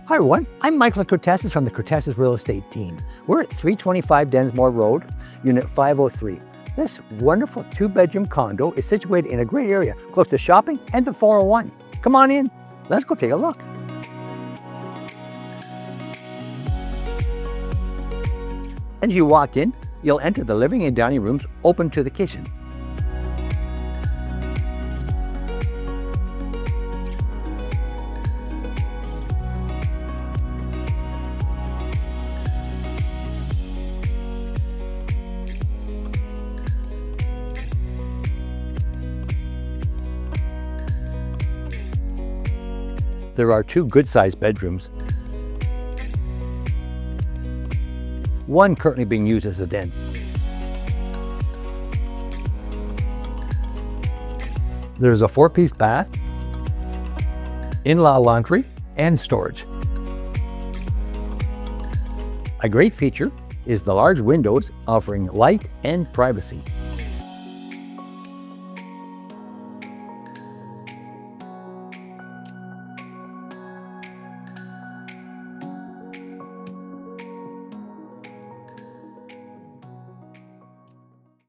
Hi everyone, I'm Michael Cortesis from the Cortesis Real Estate team. We're at 325 Densmore Road, Unit 503. This wonderful 2-bedroom condo is situated in a great area, close to shopping and the 401. Come on in, let's go take a look. As you walk in, you'll enter the living and dining rooms open to the kitchen. There are 2 good-sized bedrooms, one currently being used as a den. There's a 4-piece bath, in-law laundry, and storage. A great feature is the large windows offering light and privacy.